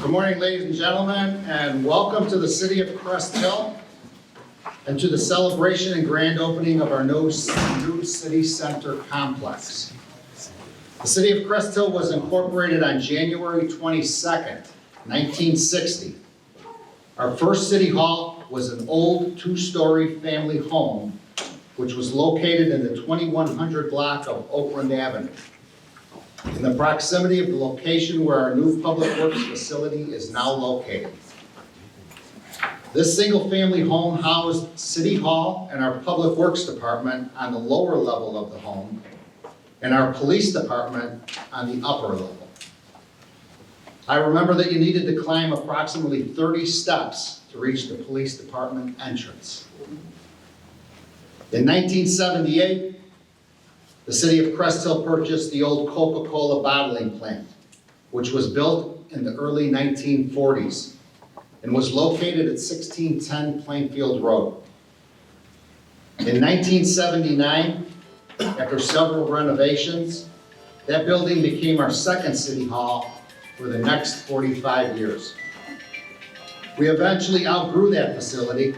Good morning, ladies and gentlemen, and welcome to the city of Crest Hill and to the celebration and grand opening of our new city center complex. The city of Crest Hill was incorporated on January 22nd, 1960. Our first city hall was an old two-story family home, which was located in the 2100 block of Oakland Avenue, in the proximity of the location where our new public works facility is now located. This single-family home housed City Hall and our Public Works Department on the lower level of the home, and our Police Department on the upper level. I remember that you needed to climb approximately 30 steps to reach the Police Department entrance. In 1978, the city of Crest Hill purchased the old Coca-Cola bottling plant, which was built in the early 1940s and was located at 1610 Plainfield Road. In 1979, after several renovations, that building became our second city hall for the next 45 years. We eventually outgrew that facility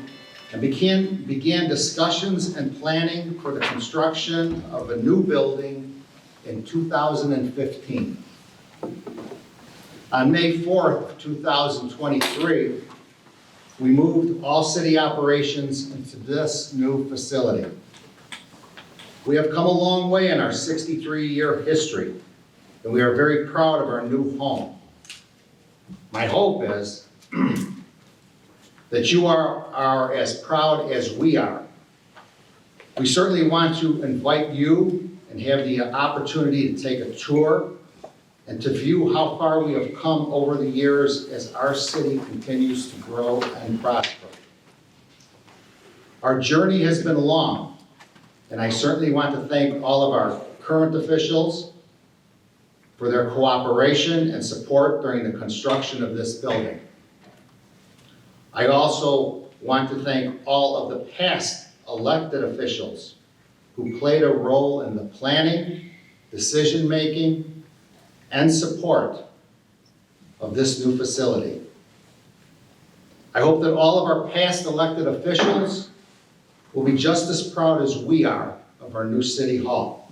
and began discussions and planning for the construction of a new building in 2015. On May 4th, 2023, we moved all city operations into this new facility. We have come a long way in our 63-year history, and we are very proud of our new home. My hope is that you are as proud as we are. We certainly want to invite you and have the opportunity to take a tour and to view how far we have come over the years as our city continues to grow and prosper. Our journey has been long, and I certainly want to thank all of our current officials for their cooperation and support during the construction of this building. I also want to thank all of the past elected officials who played a role in the planning, decision-making, and support of this new facility. I hope that all of our past elected officials will be just as proud as we are of our new city hall.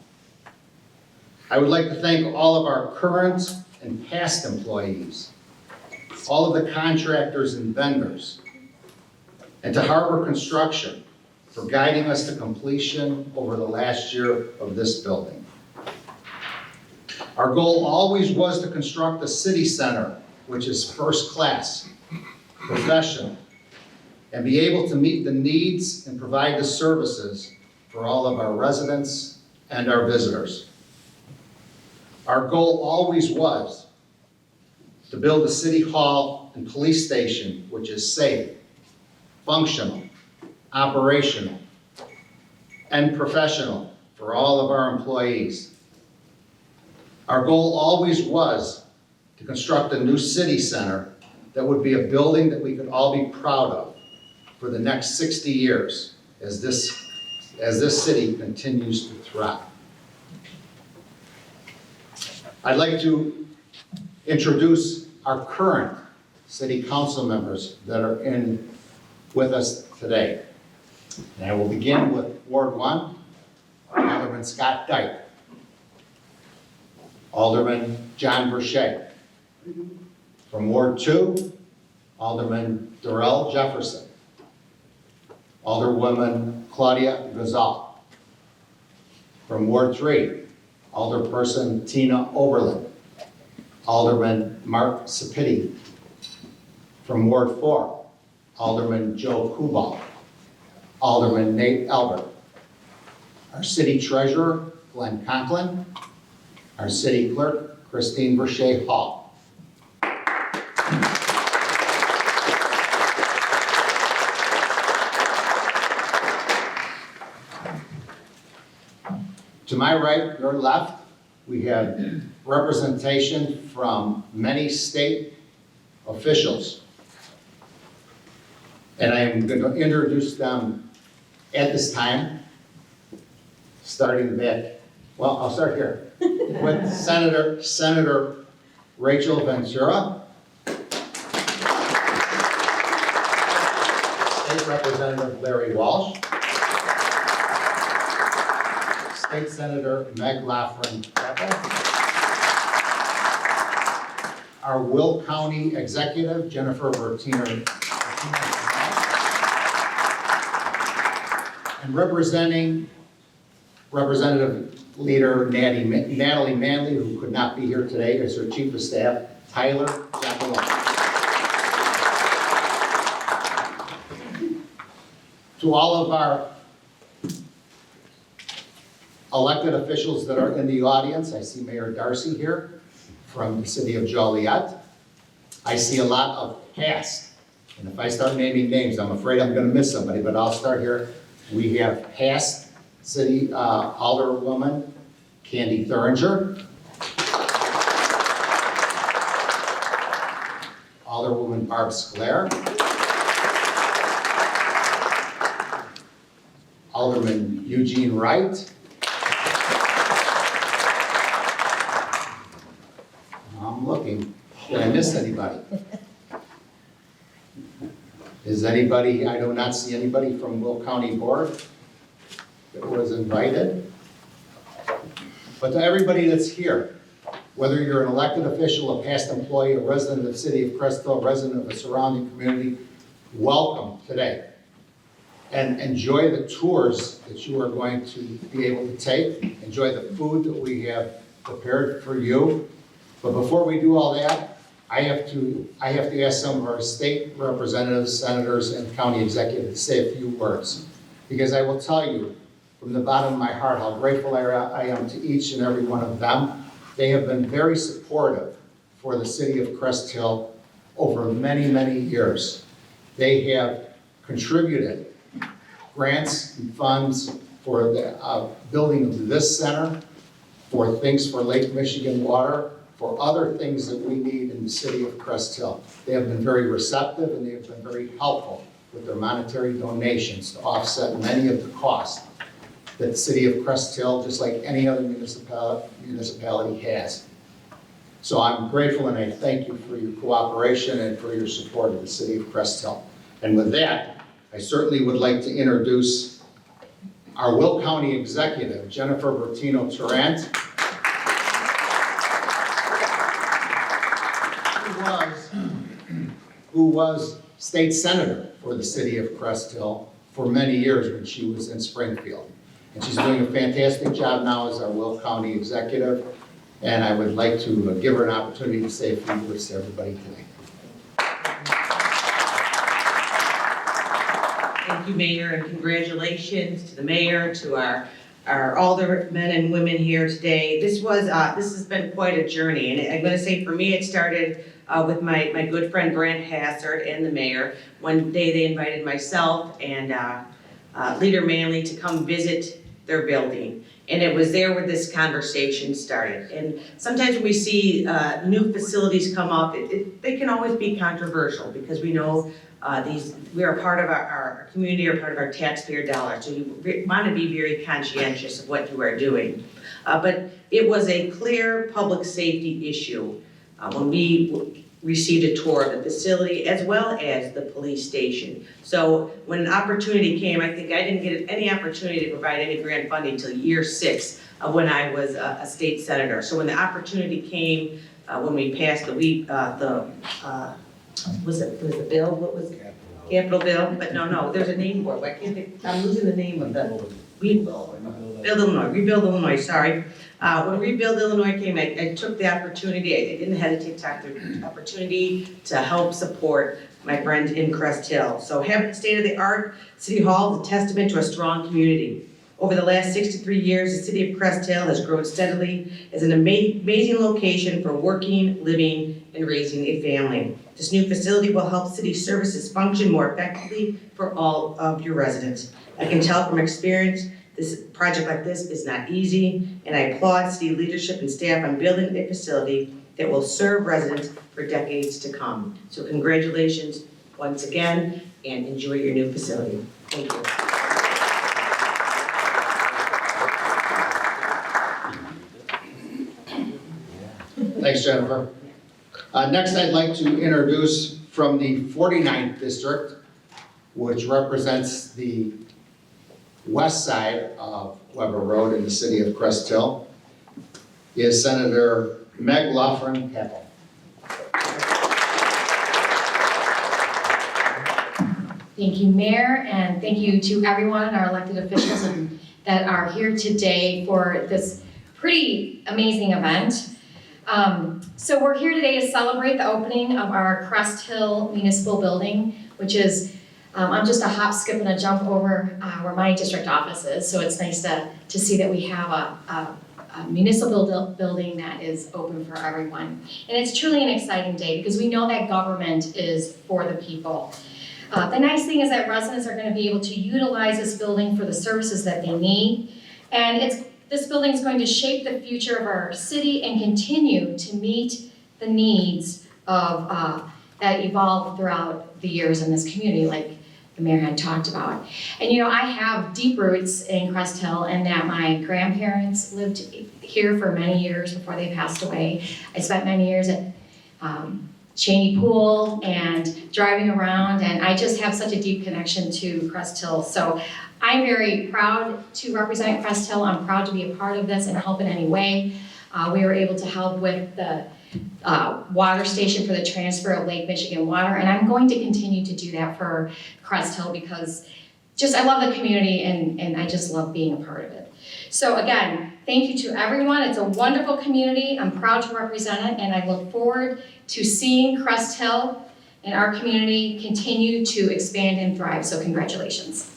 I would like to thank all of our current and past employees, all of the contractors and vendors, and to Harbor Construction for guiding us to completion over the last year of this building. Our goal always was to construct a city center which is first class, professional, and be able to meet the needs and provide the services for all of our residents and our visitors. Our goal always was to build a city hall and police station which is safe, functional, operational, and professional for all of our employees. Our goal always was to construct a new city center that would be a building that we could all be proud of for the next 60 years as this city continues to thrive. I'd like to introduce our current city council members that are in with us today. And I will begin with Ward 1, Alderman Scott Dyke, Alderman John Verche. From Ward 2, Alderman Darrell Jefferson, Alderwoman Claudia Gazal. From Ward 3, Alderperson Tina Oberlin, Alderman Mark Sapiti. From Ward 4, Alderman Joe Kubal, Alderman Nate Albert, our city treasurer, Glenn Conklin, our city clerk, Christine Verche Hall. To my right, your left, we have representation from many state officials. And I am going to introduce them at this time, starting back. Well, I'll start here with Senator Rachel Ventura, State Representative Larry Walsh, State Senator Meg Lafren-Keppel, our Will County Executive Jennifer Bertiner, and representing Representative Leader Natalie Manley, who could not be here today, is her Chief of Staff, Tyler Giappellone. To all of our elected officials that are in the audience, I see Mayor Darcy here from the city of Joliet. I see a lot of past, and if I start naming names, I'm afraid I'm going to miss somebody, but I'll start here. We have past City Alderwoman Candy Thuringer, Alderwoman Barb Sclair, Alderman Eugene Wright, I'm looking, did I miss anybody? Is anybody, I do not see anybody from Will County Board that was invited. But to everybody that's here, whether you're an elected official, a past employee, a resident of the city of Crestville, a resident of a surrounding community, welcome today. And enjoy the tours that you are going to be able to take. Enjoy the food that we have prepared for you. But before we do all that, I have to ask some of our state representatives, senators, and county executives to say a few words. Because I will tell you from the bottom of my heart how grateful I am to each and every one of them. They have been very supportive for the city of Crest Hill over many, many years. They have contributed grants and funds for the building of this center, for things for Lake Michigan water, for other things that we need in the city of Crest Hill. They have been very receptive and they have been very helpful with their monetary donations to offset many of the costs that the city of Crest Hill, just like any other municipality has. So I'm grateful and I thank you for your cooperation and for your support of the city of Crest Hill. And with that, I certainly would like to introduce our Will County Executive, Jennifer Bertino-Tarrant, who was state senator for the city of Crest Hill for many years when she was in Springfield. And she's doing a fantastic job now as our Will County Executive. And I would like to give her an opportunity to say a few words to everybody today. Thank you, Mayor, and congratulations to the mayor, to our aldermen and women here today. This has been quite a journey, and I'm going to say for me, it started with my good friend Brent Hassard and the mayor. One day they invited myself and Leader Manley to come visit their building. And it was there where this conversation started. And sometimes when we see new facilities come up, they can always be controversial because we know we are part of our community, or part of our taxpayer dollars. So you want to be very conscientious of what you are doing. But it was a clear public safety issue when we received a tour of the facility as well as the police station. So when an opportunity came, I think I didn't get any opportunity to provide any grant funding until year 6 of when I was a state senator. So when the opportunity came, when we passed the bill? What was it? Capital bill? But no, there's a name for it. Why can't I'm losing the name of the Rebuild Illinois, sorry. When Rebuild Illinois came, I took the opportunity, I didn't hesitate to take the opportunity to help support my friends in Crest Hill. So having state-of-the-art City Hall is a testament to a strong community. Over the last 63 years, the city of Crest Hill has grown steadily as an amazing location for working, living, and raising a family. This new facility will help city services function more effectively for all of your residents. I can tell from experience, this project like this is not easy, and I applaud city leadership and staff on building a facility that will serve residents for decades to come. So congratulations once again, and enjoy your new facility. Thank you. Thanks, Jennifer. Next, I'd like to introduce from the 49th District, which represents the west side of Weber Road in the city of Crest Hill, is Senator Meg Loughran-Capel. Thank you, Mayor, and thank you to everyone, our elected officials that are here today for this pretty amazing event. So we're here today to celebrate the opening of our Crest Hill Municipal Building, which is, I'm just a hop, skip, and a jump over where my district office is, so it's nice to see that we have a municipal building that is open for everyone. And it's truly an exciting day because we know that government is for the people. The nice thing is that residents are going to be able to utilize this building for the services that they need. And this building is going to shape the future of our city and continue to meet the needs of that evolve throughout the years in this community, like the mayor had talked about. And you know, I have deep roots in Crest Hill and that my grandparents lived here for many years before they passed away. I spent many years at Cheney Pool and driving around, and I just have such a deep connection to Crest Hill. So I'm very proud to represent Crest Hill. I'm proud to be a part of this and help in any way. We were able to help with the water station for the transfer of Lake Michigan water, and I'm going to continue to do that for Crest Hill because I love the community and I just love being a part of it. So again, thank you to everyone. It's a wonderful community. I'm proud to represent it, and I look forward to seeing Crest Hill and our community continue to expand and thrive. So congratulations.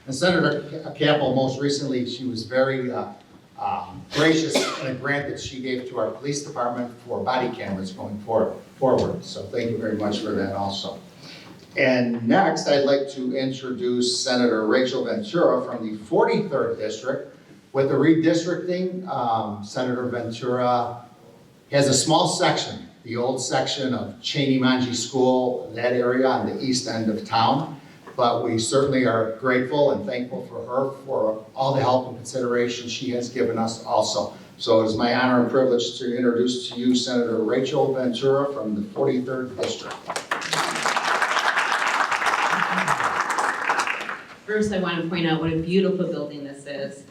And Senator Capel, most recently, she was very gracious in a grant that she gave to our police department for body cameras going forward. So thank you very much for that also. And next, I'd like to introduce Senator Rachel Ventura from the 43rd District. With the redistricting, Senator Ventura has a small section, the old section of Cheney-Manji School, that area on the east end of town. But we certainly are grateful and thankful for her for all the help and consideration she has given us also. So it is my honor and privilege to introduce to you Senator Rachel Ventura from the 43rd District. First, I want to point out what a beautiful building this is.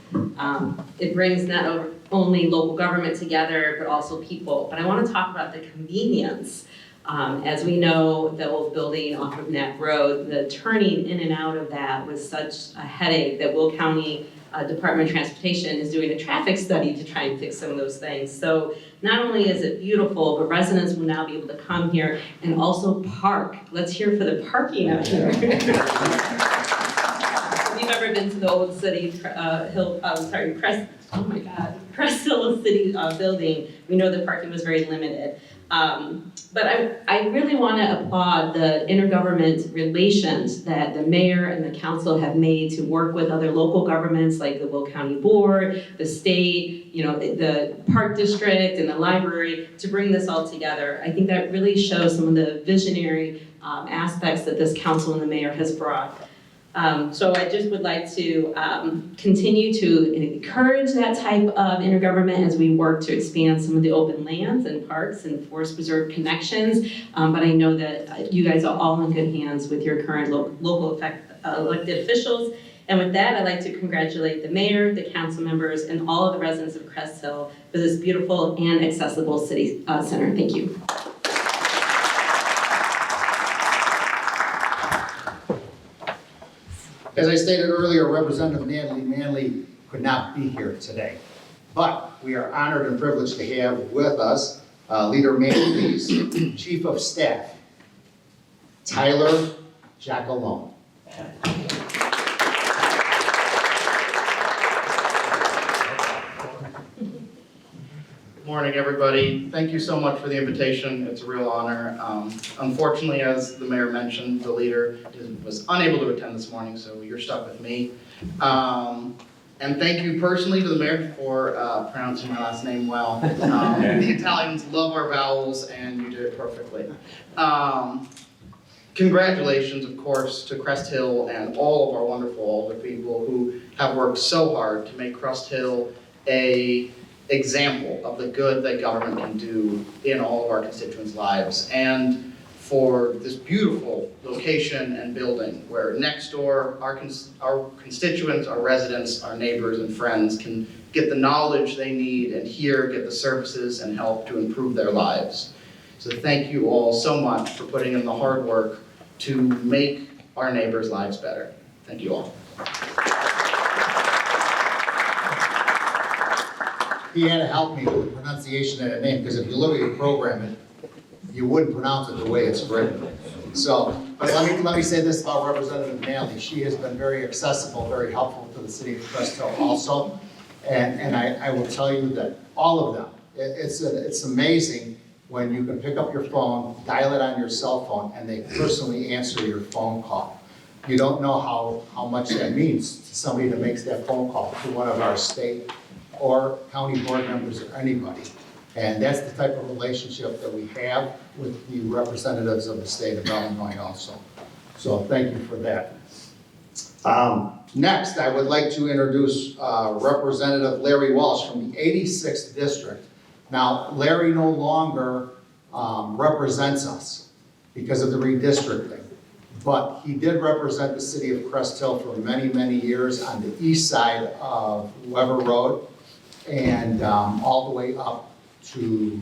It brings not only local government together, but also people. But I want to talk about the convenience. As we know, the old building off of Neck Road, the turning in and out of that was such a headache that Will County Department of Transportation is doing a traffic study to try and fix some of those things. So not only is it beautiful, but residents will now be able to come here and also park. Let's hear for the parking out here. If you've ever been to the old city Crest Hill City building, we know the parking was very limited. But I really want to applaud the intergovernment relations that the mayor and the council have made to work with other local governments like the Will County Board, the state, the park district and the library to bring this all together. I think that really shows some of the visionary aspects that this council and the mayor has brought. So I just would like to continue to encourage that type of intergovernment as we work to expand some of the open lands and parks and forest preserve connections. But I know that you guys are all in good hands with your current local elected officials. And with that, I'd like to congratulate the mayor, the council members, and all of the residents of Crest Hill for this beautiful and accessible city center. Thank you. As I stated earlier, Representative Natalie Manley could not be here today, but we are honored and privileged to have with us Leader Manley's Chief of Staff, Tyler Giacalone. Good morning, everybody. Thank you so much for the invitation. It's a real honor. Unfortunately, as the mayor mentioned, the leader was unable to attend this morning, so you're stuck with me. And thank you personally to the mayor for pronouncing my last name well. The Italians love our vowels, and you did it perfectly. Congratulations, of course, to Crest Hill and all of our wonderful older people who have worked so hard to make Crest Hill a example of the good that government can do in all of our constituents' lives, and for this beautiful location and building where next door our constituents, our residents, our neighbors and friends can get the knowledge they need and here get the services and help to improve their lives. So thank you all so much for putting in the hard work to make our neighbors' lives better. Thank you all. He had to help me with the pronunciation of that name, because if you look at your program, you wouldn't pronounce it the way it's written. So, but let me say this about Representative Nally. She has been very accessible, very helpful to the city of Crest Hill also. And I will tell you that all of them, it's amazing when you can pick up your phone, dial it on your cell phone, and they personally answer your phone call. You don't know how much that means to somebody that makes that phone call to one of our state or county board members or anybody. And that's the type of relationship that we have with the representatives of the state of Illinois also. So thank you for that. Next, I would like to introduce Representative Larry Walsh from the 86th District. Now, Larry no longer represents us because of the redistricting, but he did represent the city of Crest Hill for many, many years on the east side of Weber Road and all the way up to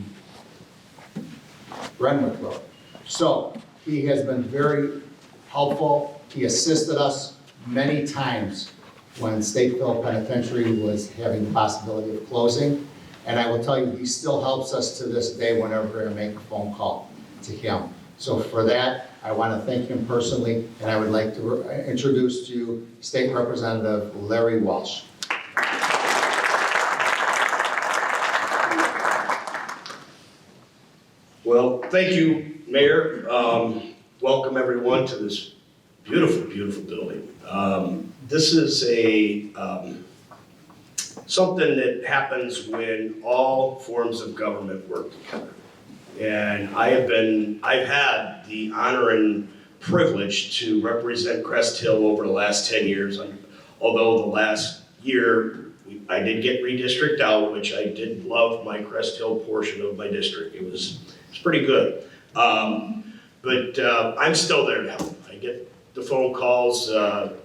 Renwick Road. So he has been very helpful. He assisted us many times when Stateville Penitentiary was having the possibility of closing. And I will tell you, he still helps us to this day whenever I make a phone call to him. So for that, I want to thank him personally, and I would like to introduce to you State Representative Larry Walsh. Well, thank you, Mayor. Welcome everyone to this beautiful, beautiful building. This is something that happens when all forms of government work together. And I've had the honor and privilege to represent Crest Hill over the last 10 years. Although the last year I did get redistricted out, which I did love my Crest Hill portion of my district. It's pretty good. But I'm still there to help. I get the phone calls.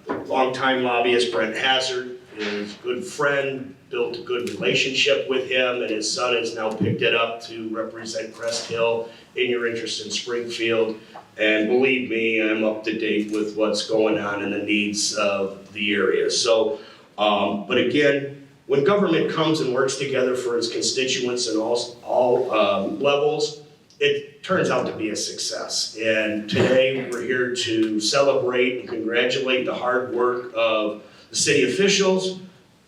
Longtime lobbyist Brent Hazard is a good friend, built a good relationship with him, and his son has now picked it up to represent Crest Hill in your interest in Springfield. And believe me, I'm up to date with what's going on and the needs of the area. So, but again, when government comes and works together for its constituents in all levels, it turns out to be a success. And today we're here to celebrate and congratulate the hard work of the city officials,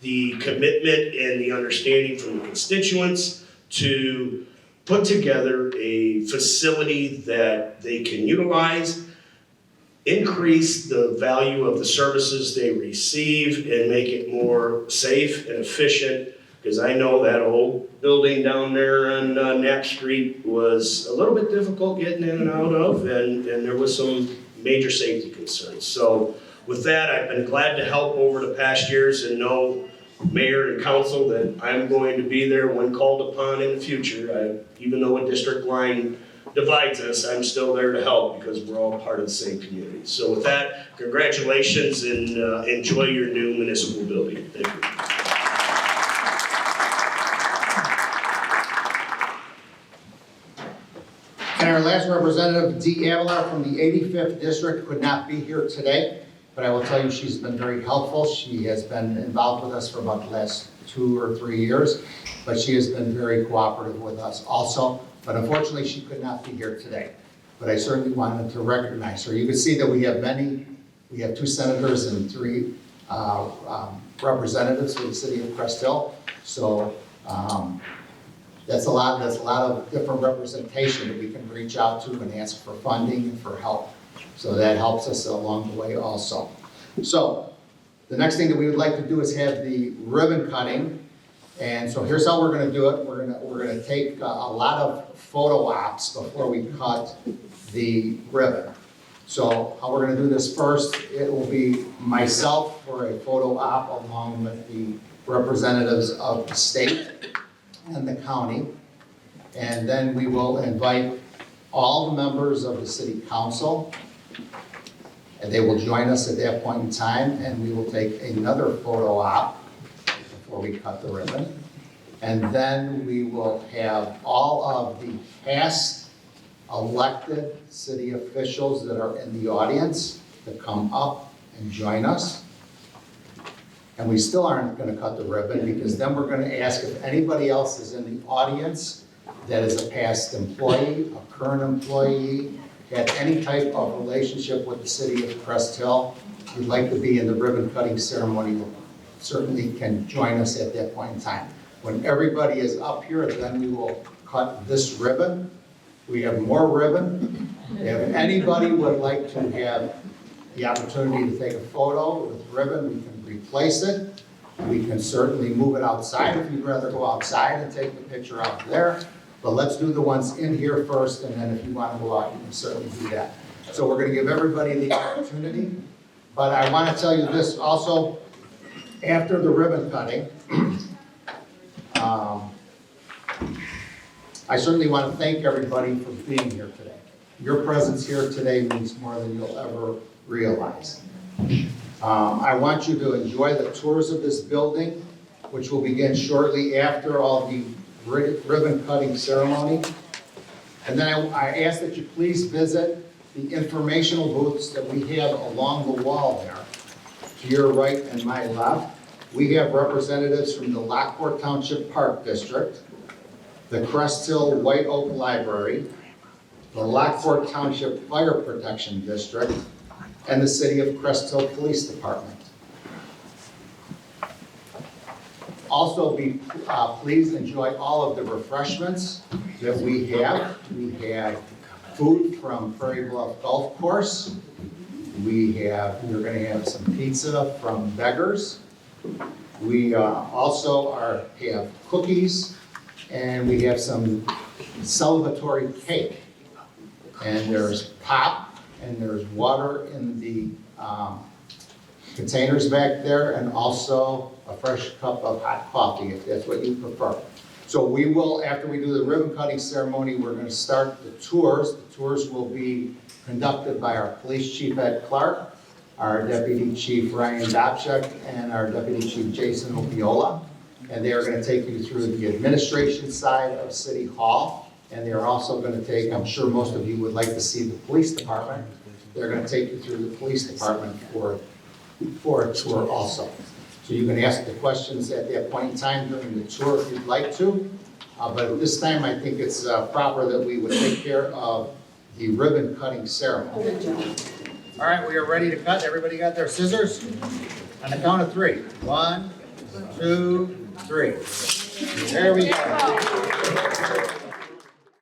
the commitment and the understanding from the constituents to put together a facility that they can utilize, increase the value of the services they receive, and make it more safe and efficient. Because I know that old building down there on Knapp Street was a little bit difficult getting in and out of, and there was some major safety concerns. So with that, I've been glad to help over the past years and know, Mayor and Council, that I'm going to be there when called upon in the future. Even though a district line divides us, I'm still there to help because we're all part of the same community. So with that, congratulations and enjoy your new municipal building. Thank you. And our last representative, Dee Avalar from the 85th District, could not be here today, but I will tell you she's been very helpful. She has been involved with us for about the last 2 or 3 years, but she has been very cooperative with us also. But unfortunately, she could not be here today. But I certainly wanted to recognize her. You can see that we have 2 senators and 3 representatives for the city of Crest Hill. So that's a lot of different representation that we can reach out to and ask for funding and for help. So that helps us along the way also. So the next thing that we would like to do is have the ribbon cutting. And so here's how we're going to do it. We're going to take a lot of photo ops before we cut the ribbon. So how we're going to do this first, it will be myself for a photo op along with the representatives of the state. and the county. And then we will invite all the members of the city council, and they will join us at that point in time, and we will take another photo op before we cut the ribbon. And then we will have all of the past elected city officials that are in the audience to come up and join us. And we still aren't going to cut the ribbon, because then we're going to ask if anybody else is in the audience that is a past employee, a current employee, had any type of relationship with the city of Crest Hill, you'd like to be in the ribbon cutting ceremony, certainly can join us at that point in time. When everybody is up here, then we will cut this ribbon. We have more ribbon. If anybody would like to have the opportunity to take a photo with ribbon, we can replace it. We can certainly move it outside if you'd rather go outside and take the picture out there. But let's do the ones in here first, and then if you want to go out, you can certainly do that. So we're going to give everybody the opportunity. But I want to tell you this also, after the ribbon cutting, I certainly want to thank everybody for being here today. Your presence here today means more than you'll ever realize. I want you to enjoy the tours of this building, which will begin shortly after all the ribbon cutting ceremony. And then I ask that you please visit the informational booths that we have along the wall there, to your right and my left. We have representatives from the Lockport Township Park District, the Crest Hill White Oak Library, the Lockport Township Fire Protection District, and the City of Crest Hill Police Department. Also, please enjoy all of the refreshments that we have. We have food from Prairie Bluff Golf Course. We're going to have some pizza from Beggars. We also have cookies, and we have some celebratory cake. And there's pop, and there's water in the containers back there, and also a fresh cup of hot coffee, if that's what you prefer. So we will, after we do the ribbon cutting ceremony, we're going to start the tours. The tours will be conducted by our Police Chief Ed Clark, our Deputy Chief Ryan Dobchuk, and our Deputy Chief Jason Opiola. And they are going to take you through the administration side of City Hall. And they're also going to take, I'm sure most of you would like to see the police department. They're going to take you through the police department for a tour also. So you can ask the questions at that point in time during the tour if you'd like to. But at this time, I think it's proper that we would take care of the ribbon cutting ceremony. All right, we are ready to cut. Everybody got their scissors? On the count of 3. 1, 2, 3. There we go.